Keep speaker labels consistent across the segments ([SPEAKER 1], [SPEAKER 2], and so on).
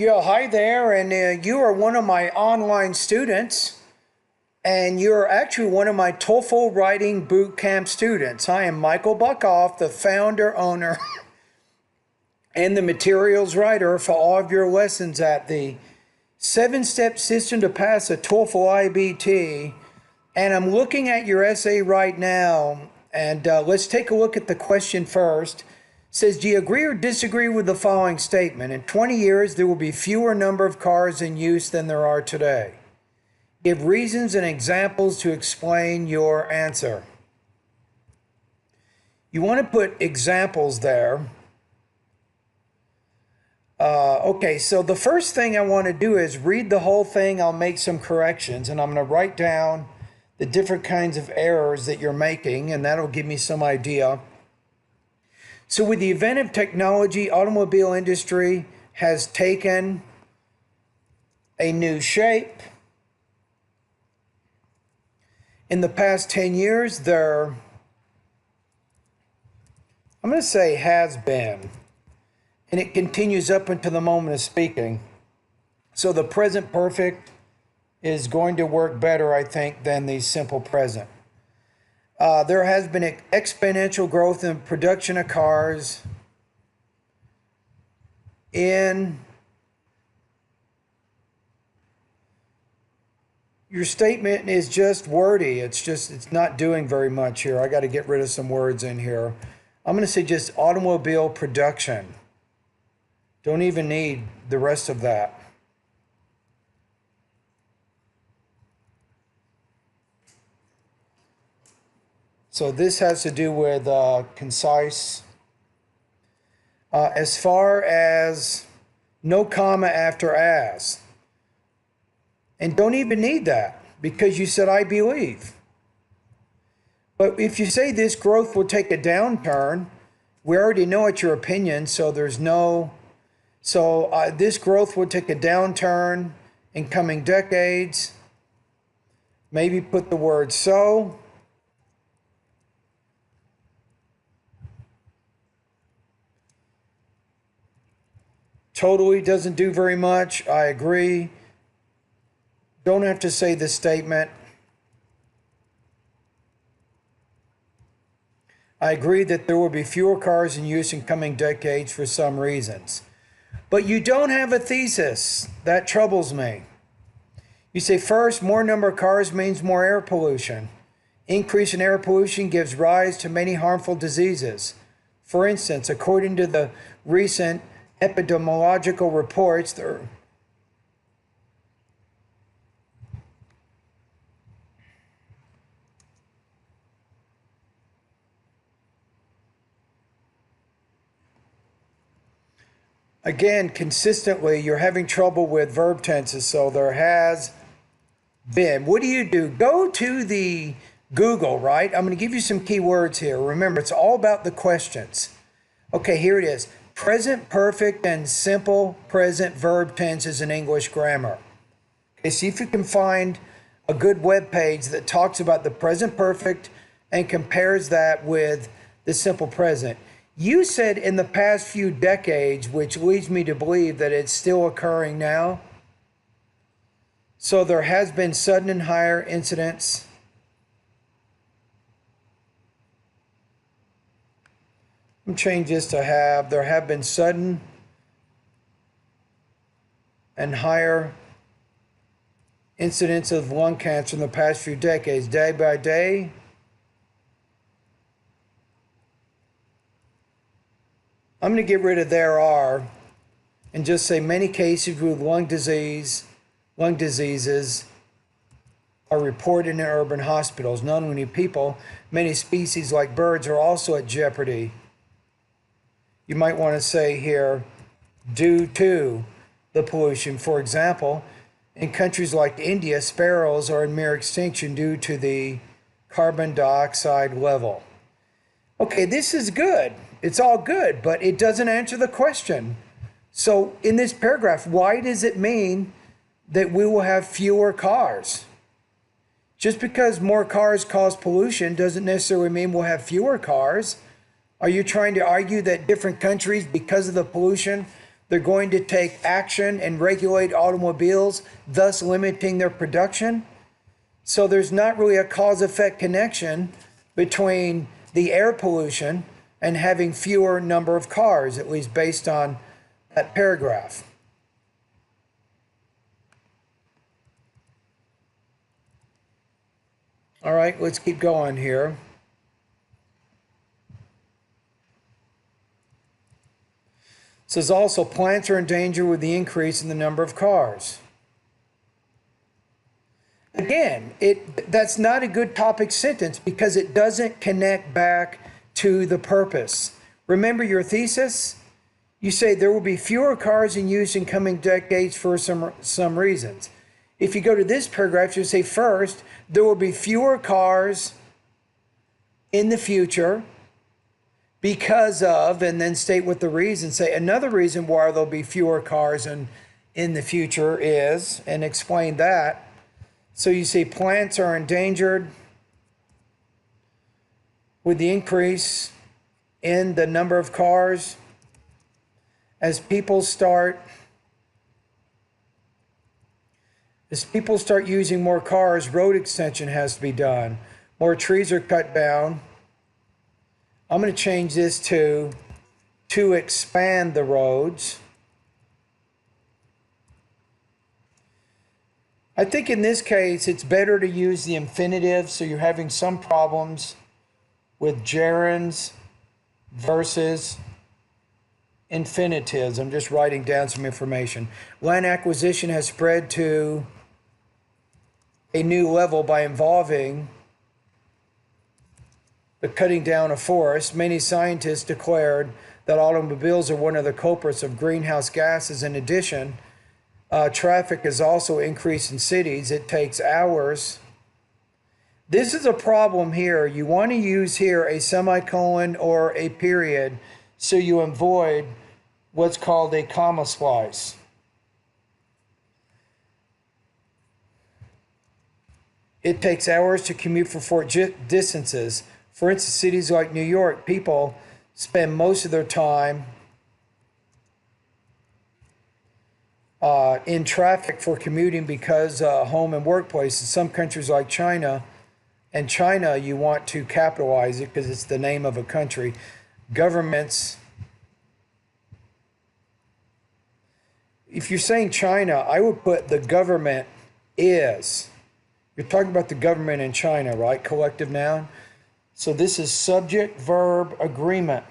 [SPEAKER 1] Yeah, hi there, and you are one of my online students, and you're actually one of my TOEFL writing boot camp students. I am Michael Buckoff, the founder, owner, and the materials writer for all of your lessons at the 7-step system to pass a TOEFL IBT. And I'm looking at your essay right now, and let's take a look at the question first. It says, do you agree or disagree with the following statement? In 20 years, there will be fewer number of cars in use than there are today. Give reasons and examples to explain your answer. You want to put examples there. Okay, so the first thing I want to do is read the whole thing. I'll make some corrections, and I'm going to write down the different kinds of errors that you're making, and that'll give me some idea. So with the advent of technology, automobile industry has taken a new shape. In the past 10 years, I'm going to say has been, and it continues up until the moment of speaking. So the present perfect is going to work better, I think, than the simple present. There has been exponential growth in production of cars in your statement is just wordy. It's not doing very much here. I got to get rid of some words in here. I'm going to say just automobile production. Don't even need the rest of that. So this has to do with concise. As far as no comma after as. And don't even need that because you said I believe. But if you say this growth will take a downturn, we already know it's your opinion, so there's no... So this growth will take a downturn in coming decades. Maybe put the word so. Totally doesn't do very much. I agree. Don't have to say the statement. I agree that there will be fewer cars in use in coming decades for some reasons. But you don't have a thesis. That troubles me. You say, first, more number of cars means more air pollution. Increase in air pollution gives rise to many harmful diseases. For instance, according to the recent epidemiological reports, again, consistently, you're having trouble with verb tenses, so there has been. What do? Go to the Google, right? I'm going to give you some key words here. Remember, it's all about the questions. Okay, here it is. Present perfect and simple present verb tenses in English grammar. Okay, see if you can find a good web page that talks about the present perfect and compares that with the simple present. You said in the past few decades, which leads me to believe that it's still occurring now. So there has been sudden and higher incidence. I'm change this to have. There have been sudden and higher incidence of lung cancer in the past few decades. Day by day. I'm going to get rid of there are and just say many cases with lung diseases are reported in urban hospitals. Not only people, many species like birds are also at jeopardy. You might want to say here, due to the pollution. For example, in countries like India, sparrows are in near extinction due to the carbon dioxide level. Okay, this is good. It's all good, but it doesn't answer the question. So in this paragraph, why does it mean that we will have fewer cars? Just because more cars cause pollution doesn't necessarily mean we'll have fewer cars. Are you trying to argue that different countries, because of the pollution, they're going to take action and regulate automobiles, thus limiting their production. So there's not really a cause-effect connection between the air pollution and having fewer number of cars, at least based on that paragraph. All right, let's keep going here. It says also plants are in danger with the increase in the number of cars. Again, that's not a good topic sentence because it doesn't connect back to the purpose. Remember your thesis? You say there will be fewer cars in use in coming decades for some reasons. If you go to this paragraph, you say first, there will be fewer cars in the future because of, and then state what the reason. Say another reason why there'll be fewer cars in the future is, and explain that. So you say plants are endangered with the increase in the number of cars as people start using more cars, road extension has to be done. More trees are cut down. I'm going to change this to expand the roads. I think in this case, it's better to use the infinitive, so you're having some problems with gerunds versus infinitives. I'm just writing down some information. Land acquisition has spread to a new level by involving the cutting down of forests. Many scientists declared that automobiles are one of the culprits of greenhouse gases. In addition, traffic has also increased in cities. It takes hours. This is a problem here. You want to use here a semicolon or a period so you avoid what's called a comma splice. It takes hours to commute for short distances. For instance, cities like New York, people spend most of their time in traffic for commuting because home and workplace. In some countries like China, and China, you want to capitalize it because it's the name of a country. Governments, if you're saying China, I would put the government is. You're talking about the government in China, right? Collective noun. So this is subject, verb, agreement.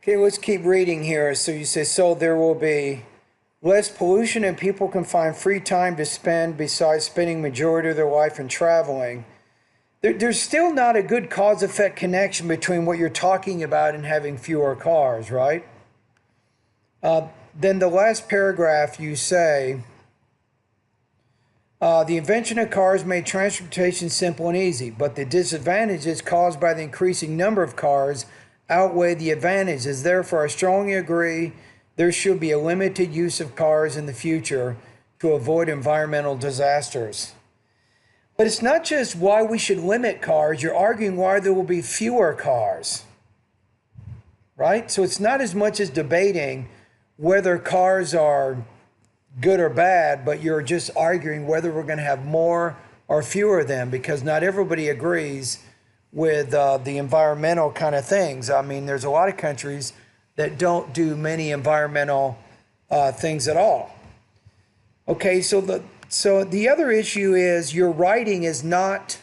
[SPEAKER 1] Okay, let's keep reading here. So you say, so there will be less pollution and people can find free time to spend besides spending majority of their life in traveling. There's still not a good cause-effect connection between what you're talking about and having fewer cars, right? Then the last paragraph you say, the invention of cars made transportation simple and easy, but the disadvantages caused by the increasing number of cars outweigh the advantages. Therefore, I strongly agree there should be a limited use of cars in the future to avoid environmental disasters. But it's not just why we should limit cars. You're arguing why there will be fewer cars, right? So it's not as much as debating whether cars are good or bad, but you're just arguing whether we're going to have more or fewer of them, because not everybody agrees with the environmental kind of things. I mean, there's a lot of countries that don't do many environmental things at all. Okay, so the other issue is your writing is not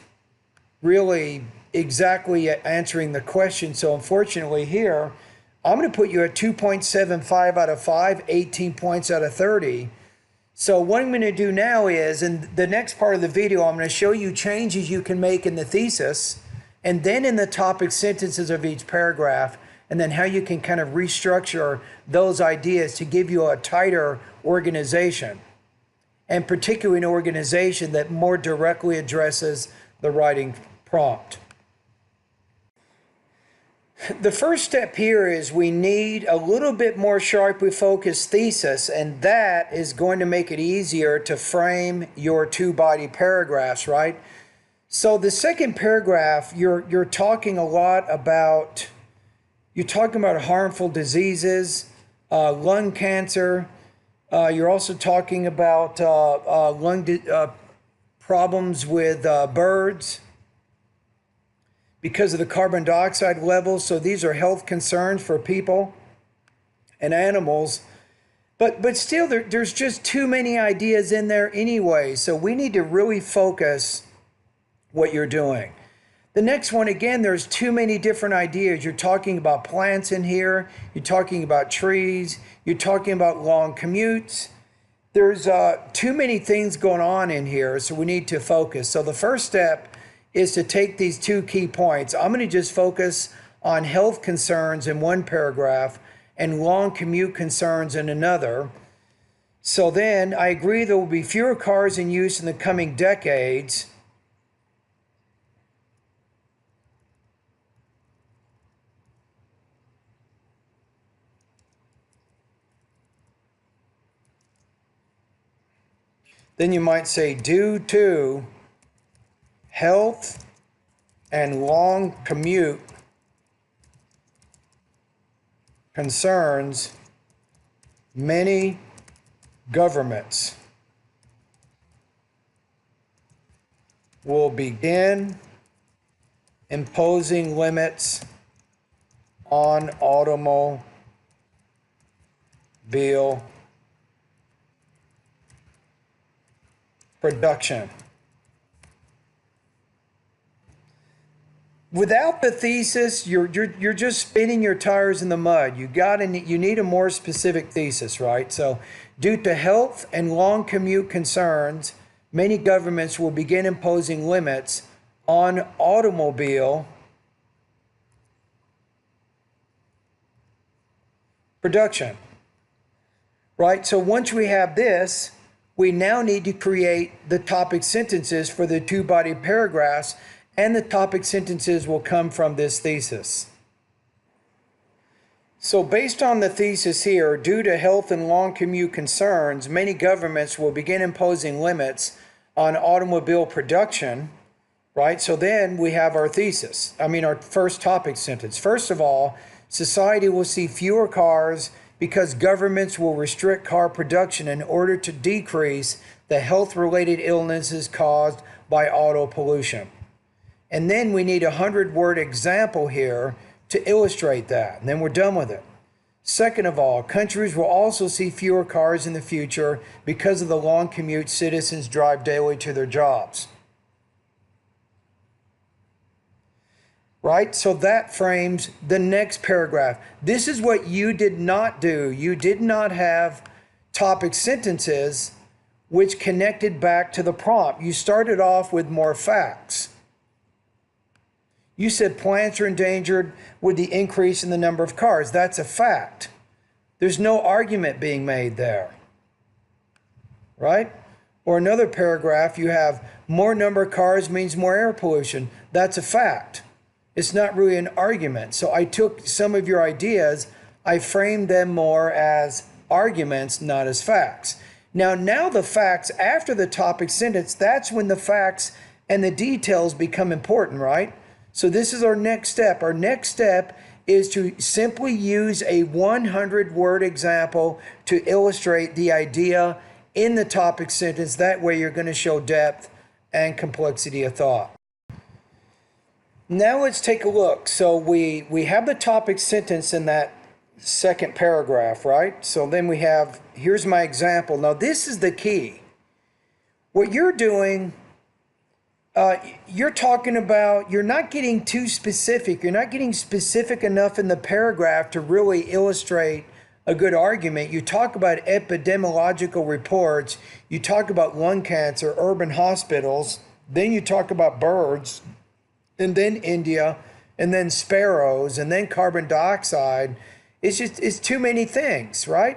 [SPEAKER 1] really exactly answering the question. So unfortunately here, I'm going to put you at 2.75 out of 5, 18 points out of 30. So what I'm going to do now is, in the next part of the video, I'm going to show you changes you can make in the thesis, and then in the topic sentences of each paragraph, and then how you can kind of restructure those ideas to give you a tighter organization, and particularly an organization that more directly addresses the writing prompt. The first step here is we need a little bit more sharply focused thesis, and that is going to make it easier to frame your two-body paragraphs, right? So the second paragraph, you're talking a lot about You're talking about harmful diseases, lung cancer. You're also talking about problems with birds because of the carbon dioxide levels. So these are health concerns for people and animals. But still, there's just too many ideas in there anyway. So we need to really focus what you're doing. The next one, again, there's too many different ideas. You're talking about plants in here. You're talking about trees. You're talking about long commutes. There's too many things going on in here, so we need to focus. So the first step is to take these two key points. I'm going to just focus on health concerns in one paragraph and long commute concerns in another. So then I agree there will be fewer cars in use in the coming decades. Then you might say, due to health and long commute concerns, many governments will begin imposing limits on automobile production. Without the thesis, you're just spinning your tires in the mud. You need a more specific thesis, right? So, due to health and long commute concerns, many governments will begin imposing limits on automobile production. Right? So once we have this, we now need to create the topic sentences for the two-body paragraphs, and the topic sentences will come from this thesis. So based on the thesis here, due to health and long commute concerns, many governments will begin imposing limits on automobile production, right? So then we have our thesis, our first topic sentence. First of all, society will see fewer cars because governments will restrict car production in order to decrease the health-related illnesses caused by auto pollution. And then we need a 100-word example here to illustrate that, and then we're done with it. Second of all, countries will also see fewer cars in the future because of the long commute citizens drive daily to their jobs. Right? So that frames the next paragraph. This is what you did not do. You did not have topic sentences which connected back to the prompt. You started off with more facts. You said plants are endangered with the increase in the number of cars. That's a fact. There's no argument being made there. Right? Or another paragraph, you have more number of cars means more air pollution. That's a fact. It's not really an argument. So I took some of your ideas, I framed them more as arguments, not as facts. Now the facts after the topic sentence, that's when the facts and the details become important, right? So this is our next step. Our next step is to simply use a 100-word example to illustrate the idea in the topic sentence. That way you're going to show depth and complexity of thought. Now let's take a look. So we have the topic sentence in that second paragraph, right? So then we have, here's my example. Now this is the key. What you're doing, you're talking about, you're not getting too specific. You're not getting specific enough in the paragraph to really illustrate a good argument. You talk about epidemiological reports. You talk about lung cancer, urban hospitals. Then you talk about birds. And then India, and then sparrows, and then carbon dioxide. It's too many things, right?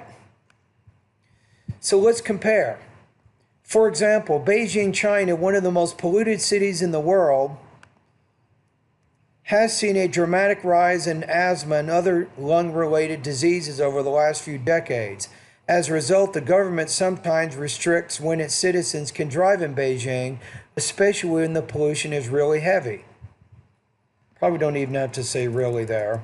[SPEAKER 1] So let's compare. For example, Beijing, China, one of the most polluted cities in the world, has seen a dramatic rise in asthma and other lung-related diseases over the last few decades. As a result, the government sometimes restricts when its citizens can drive in Beijing, especially when the pollution is really heavy. Probably don't even have to say really there.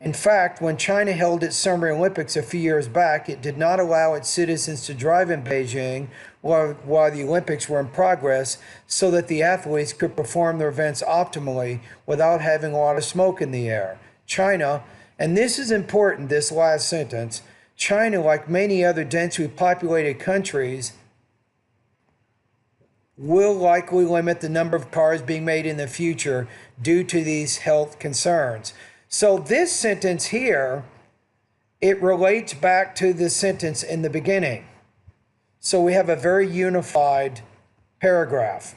[SPEAKER 1] In fact, when China held its Summer Olympics a few years back, it did not allow its citizens to drive in Beijing while the Olympics were in progress so that the athletes could perform their events optimally without having a lot of smoke in the air. China, and this is important, this last sentence, China, like many other densely populated countries, will likely limit the number of cars being made in the future due to these health concerns. So this sentence here, it relates back to the sentence in the beginning. So we have a very unified paragraph.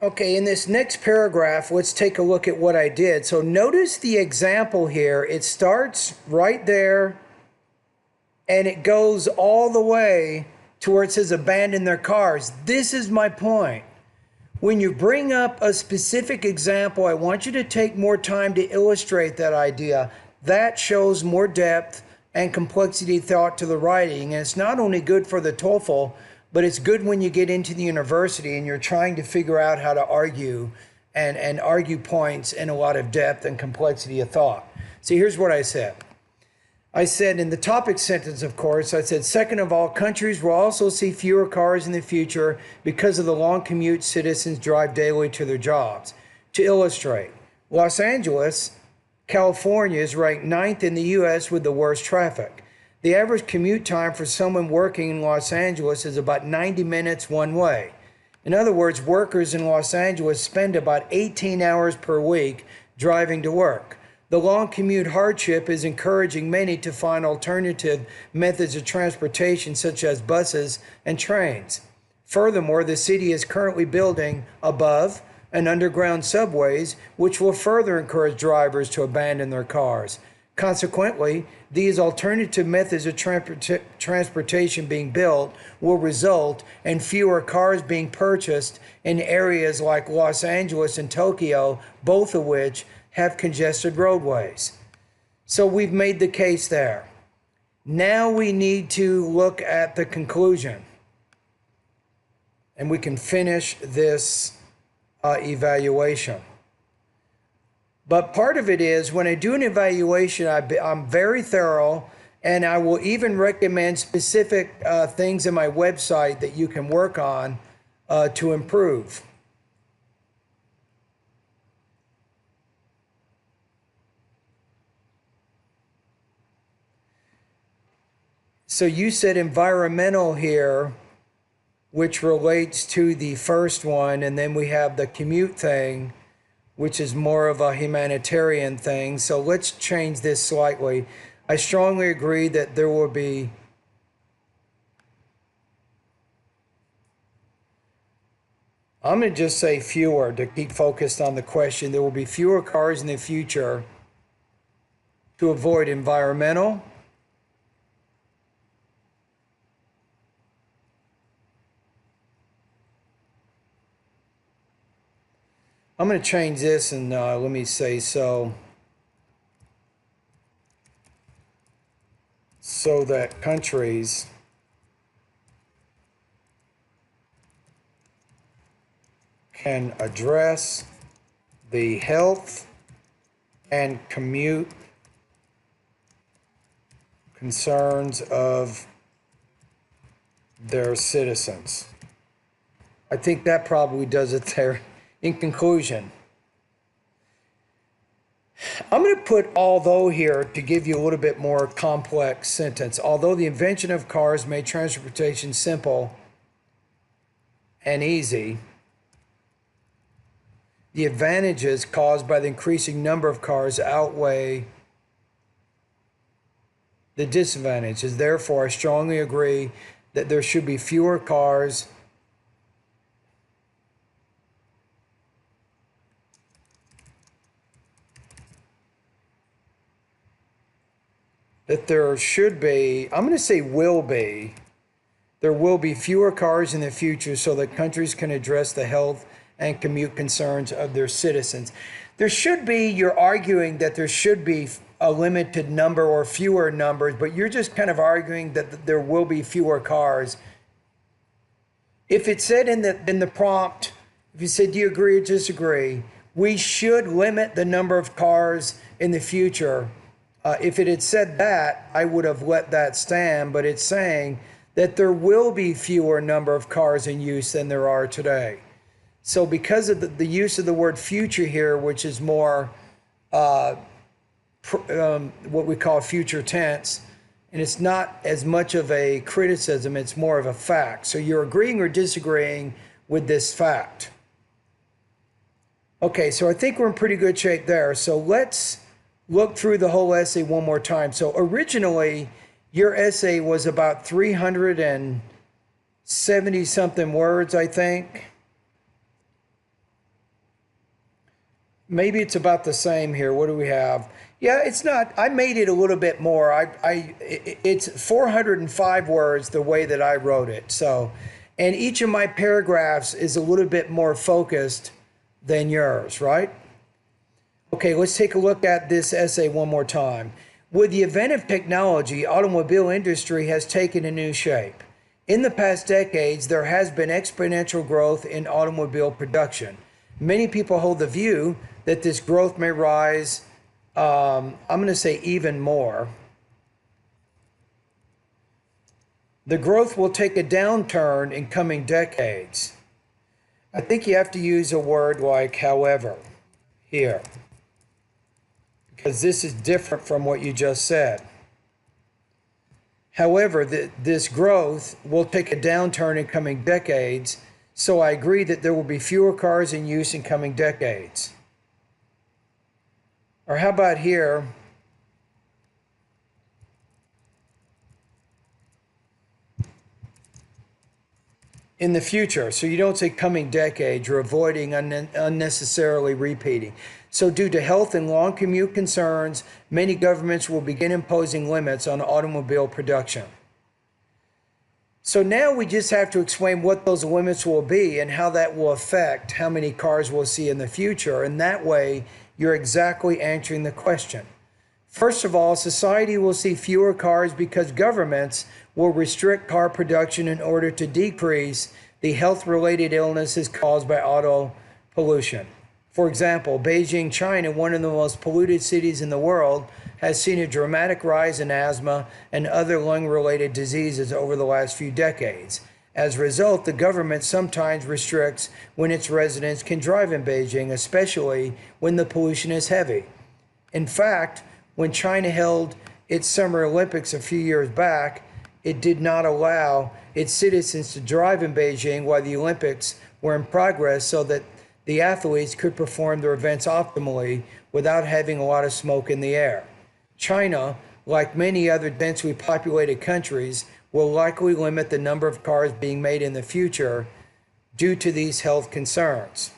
[SPEAKER 1] Okay, in this next paragraph, let's take a look at what I did. So notice the example here. It starts right there, and it goes all the way to where it says abandon their cars. This is my point. When you bring up a specific example, I want you to take more time to illustrate that idea. That shows more depth and complexity thought to the writing. And it's not only good for the TOEFL, but it's good when you get into the university and you're trying to figure out how to argue and argue points in a lot of depth and complexity of thought. So here's what I said. I said in the topic sentence, of course, I said, second of all, countries will also see fewer cars in the future because of the long commute citizens drive daily to their jobs. To illustrate, Los Angeles, California is ranked 9th in the U.S. with the worst traffic. The average commute time for someone working in Los Angeles is about 90 minutes one way. In other words, workers in Los Angeles spend about 18 hours per week driving to work. The long commute hardship is encouraging many to find alternative methods of transportation such as buses and trains. Furthermore, the city is currently building above and underground subways, which will further encourage drivers to abandon their cars. Consequently, these alternative methods of transportation being built will result in fewer cars being purchased in areas like Los Angeles and Tokyo, both of which have congested roadways. So we've made the case there. Now we need to look at the conclusion. And we can finish this evaluation. But part of it is when I do an evaluation, I'm very thorough, and I will even recommend specific things in my website that you can work on to improve. So you said environmental here, which relates to the first one, and then we have the commute thing, which is more of a humanitarian thing. So let's change this slightly. I strongly agree that there will be I'm going to just say fewer to keep focused on the question. There will be fewer cars in the future to avoid environmental, I'm going to change this and let me say so that countries can address the health and commute concerns of their citizens. I think that probably does it there. In conclusion, I'm going to put although here to give you a little bit more complex sentence. Although the invention of cars made transportation simple and easy, the advantages caused by the increasing number of cars outweigh the disadvantages. Therefore, I strongly agree that there should be fewer cars there should be, I'm going to say will be, there will be fewer cars in the future so that countries can address the health and commute concerns of their citizens. There should be, you're arguing that there should be a limited number or fewer numbers, but you're just kind of arguing that there will be fewer cars. If it said in the prompt, if you said, do you agree or disagree? we should limit the number of cars in the future. If it had said that, I would have let that stand, but it's saying that there will be fewer number of cars in use than there are today. So because of the use of the word future here, which is more what we call future tense, and it's not as much of a criticism, it's more of a fact. So you're agreeing or disagreeing with this fact. Okay, so I think we're in pretty good shape there. So let's look through the whole essay one more time. So originally, your essay was about 370 something words, I think. Maybe it's about the same here. What do we have? Yeah, it's not. I made it a little bit more. It's 405 words the way that I wrote it. So, and each of my paragraphs is a little bit more focused than yours, right? Okay, let's take a look at this essay one more time. With the advent of technology, automobile industry has taken a new shape. In the past decades, there has been exponential growth in automobile production. Many people hold the view that this growth may rise, I'm going to say even more. The growth will take a downturn in coming decades. I think you have to use a word like however here, because this is different from what you just said. However, this growth will take a downturn in coming decades, so I agree that there will be fewer cars in use in coming decades. Or how about here? In the future, so you don't say coming decade, you're avoiding unnecessarily repeating. So due to health and long commute concerns, many governments will begin imposing limits on automobile production. So now we just have to explain what those limits will be and how that will affect how many cars we'll see in the future. And that way, you're exactly answering the question. First of all, society will see fewer cars because governments will restrict car production in order to decrease the health-related illnesses caused by auto pollution. For example, Beijing, China, one of the most polluted cities in the world, has seen a dramatic rise in asthma and other lung-related diseases over the last few decades. As a result, the government sometimes restricts when its residents can drive in Beijing, especially when the pollution is heavy. In fact, when China held its Summer Olympics a few years back, it did not allow its citizens to drive in Beijing while the Olympics were in progress so that the athletes could perform their events optimally without having a lot of smoke in the air. China, like many other densely populated countries, will likely limit the number of cars being made in the future due to these health concerns.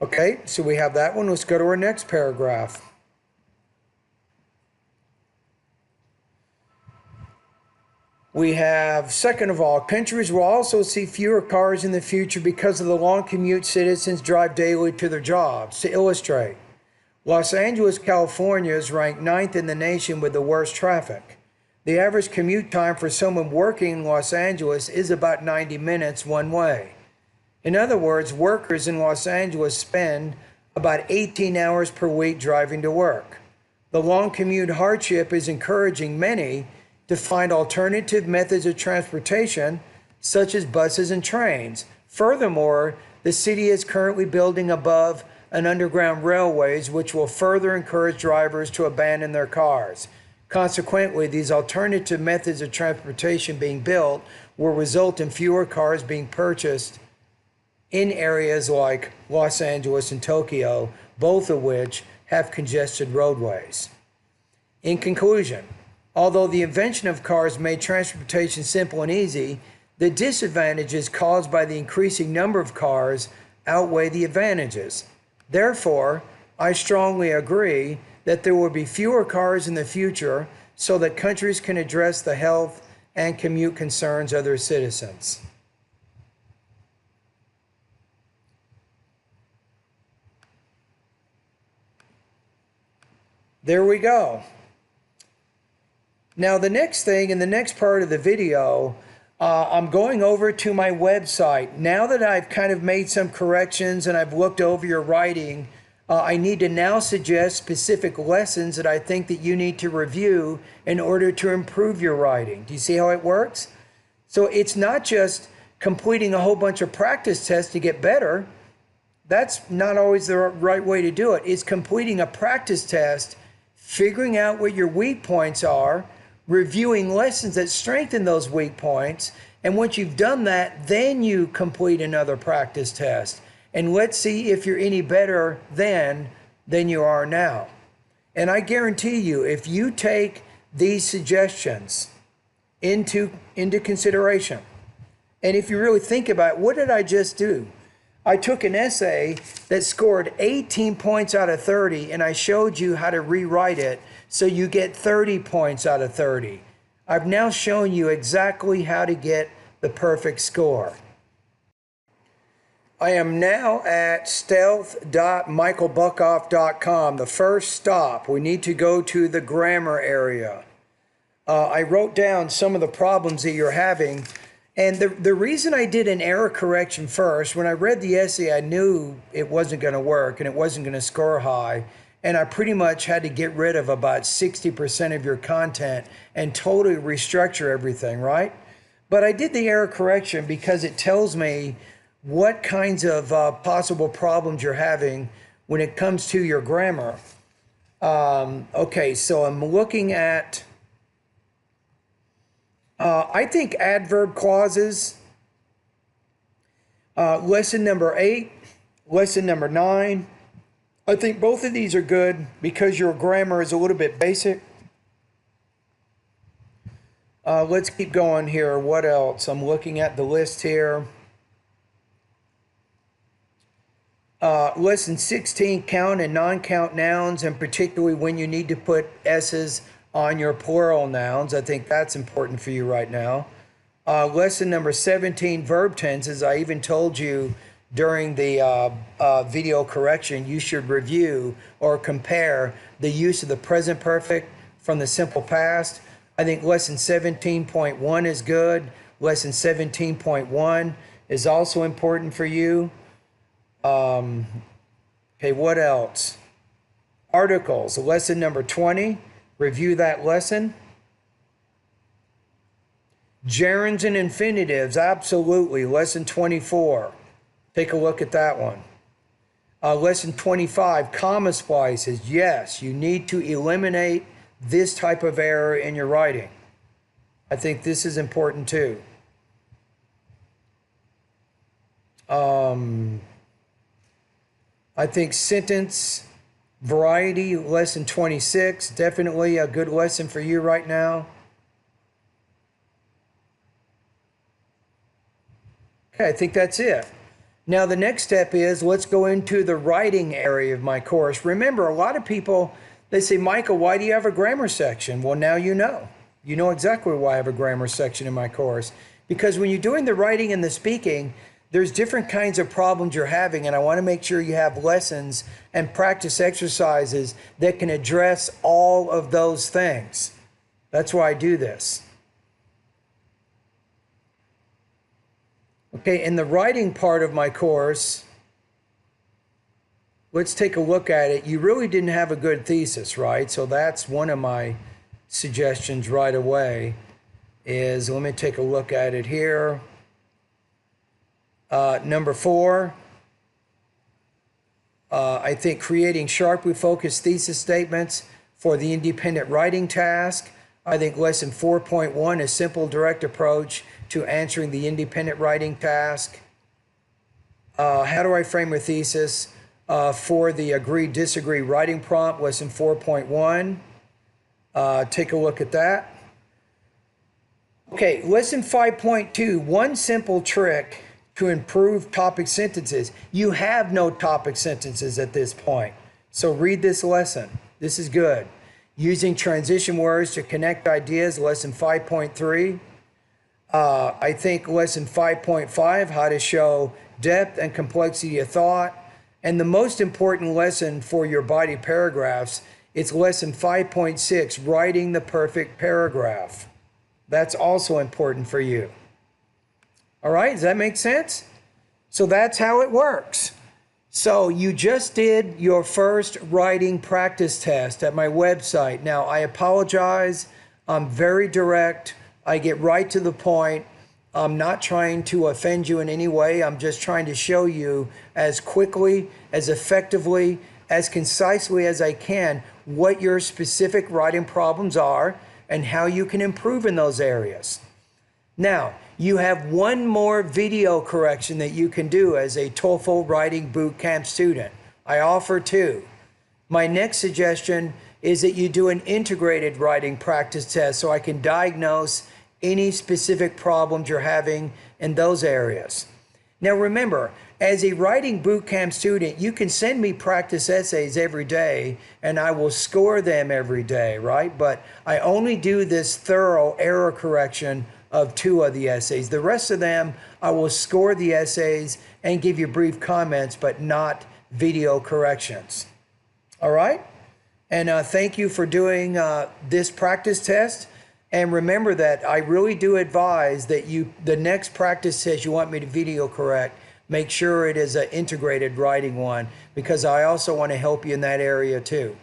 [SPEAKER 1] Okay, so we have that one. Let's go to our next paragraph. We have, second of all, countries will also see fewer cars in the future because of the long commute citizens drive daily to their jobs. To illustrate, Los Angeles, California is ranked 9th in the nation with the worst traffic. The average commute time for someone working in Los Angeles is about 90 minutes one way. In other words, workers in Los Angeles spend about 18 hours per week driving to work. The long commute hardship is encouraging many to find alternative methods of transportation, such as buses and trains. Furthermore, the city is currently building above and underground railways, which will further encourage drivers to abandon their cars. Consequently, these alternative methods of transportation being built will result in fewer cars being purchased in areas like Los Angeles and Tokyo, both of which have congested roadways. In conclusion, although the invention of cars made transportation simple and easy, the disadvantages caused by the increasing number of cars outweigh the advantages. Therefore, I strongly agree that there will be fewer cars in the future so that countries can address the health and commute concerns of their citizens. There we go. Now, the next thing in the next part of the video, I'm going over to my website. Now that I've kind of made some corrections and I've looked over your writing, I need to now suggest specific lessons that I think that you need to review in order to improve your writing. Do you see how it works? So it's not just completing a whole bunch of practice tests to get better. That's not always the right way to do it. It's completing a practice test, figuring out what your weak points are, reviewing lessons that strengthen those weak points, and once you've done that, then you complete another practice test. And let's see if you're any better then than you are now. And I guarantee you, if you take these suggestions into consideration, and if you really think about it, what did I just do? I took an essay that scored 18 points out of 30, and I showed you how to rewrite it so you get 30 points out of 30. I've now shown you exactly how to get the perfect score. I am now at stealth.michaelbuckoff.com. The first stop, we need to go to the grammar area. I wrote down some of the problems that you're having. And the reason I did an error correction first, when I read the essay, I knew it wasn't going to work and it wasn't going to score high. And I pretty much had to get rid of about 60% of your content and totally restructure everything, right? But I did the error correction because it tells me what kinds of possible problems you're having when it comes to your grammar. Okay, so I'm looking at, I think adverb clauses, lesson number 8, lesson number 9. I think both of these are good because your grammar is a little bit basic. Let's keep going here. What else? I'm looking at the list here. Lesson 16, count and non-count nouns, and particularly when you need to put S's on your plural nouns. I think that's important for you right now. Lesson number 17, verb tenses. I even told you during the video correction, you should review or compare the use of the present perfect from the simple past. I think lesson 17.1 is good. Lesson 17.1 is also important for you. Okay, what else? Articles, lesson number 20. Review that lesson. Gerunds and infinitives, absolutely. Lesson 24. Take a look at that one. Lesson 25, comma splices. Yes, you need to eliminate this type of error in your writing. I think this is important too. I think sentence variety, lesson 26, definitely a good lesson for you right now. Okay, I think that's it. Now the next step is let's go into the writing area of my course. Remember, a lot of people, they say, Michael, why do you have a grammar section? Well, now you know. You know exactly why I have a grammar section in my course. Because when you're doing the writing and the speaking, there's different kinds of problems you're having, and I want to make sure you have lessons and practice exercises that can address all of those things. That's why I do this. Okay, in the writing part of my course, let's take a look at it. You really didn't have a good thesis, right? So that's one of my suggestions right away is, let me take a look at it here. Number 4, I think creating sharply focused thesis statements for the independent writing task. I think lesson 4.1 is simple, direct approach to answering the independent writing task. How do I frame a thesis for the agree, disagree writing prompt, lesson 4.1. Take a look at that. Okay, lesson 5.2, one simple trick to improve topic sentences. You have no topic sentences at this point. So read this lesson. This is good. Using transition words to connect ideas, lesson 5.3. I think lesson 5.5, how to show depth and complexity of thought. And the most important lesson for your body paragraphs It's lesson 5.6, writing the perfect paragraph. That's also important for you. All right, does that make sense? So that's how it works. So you just did your first writing practice test at my website. Now, I apologize. I'm very direct. I get right to the point. I'm not trying to offend you in any way. I'm just trying to show you as quickly, as effectively, as concisely as I can what your specific writing problems are and how you can improve in those areas. Now, you have one more video correction that you can do as a TOEFL writing bootcamp student. I offer two. My next suggestion is that you do an integrated writing practice test so I can diagnose any specific problems you're having in those areas. Now remember, as a writing bootcamp student, you can send me practice essays every day and I will score them every day, right? But I only do this thorough error correction of 2 of the essays. The rest of them, I will score the essays and give you brief comments, but not video corrections. All right? And thank you for doing this practice test. And remember that I really do advise that the next practice test you want me to video correct, make sure it is an integrated writing one, because I also want to help you in that area too.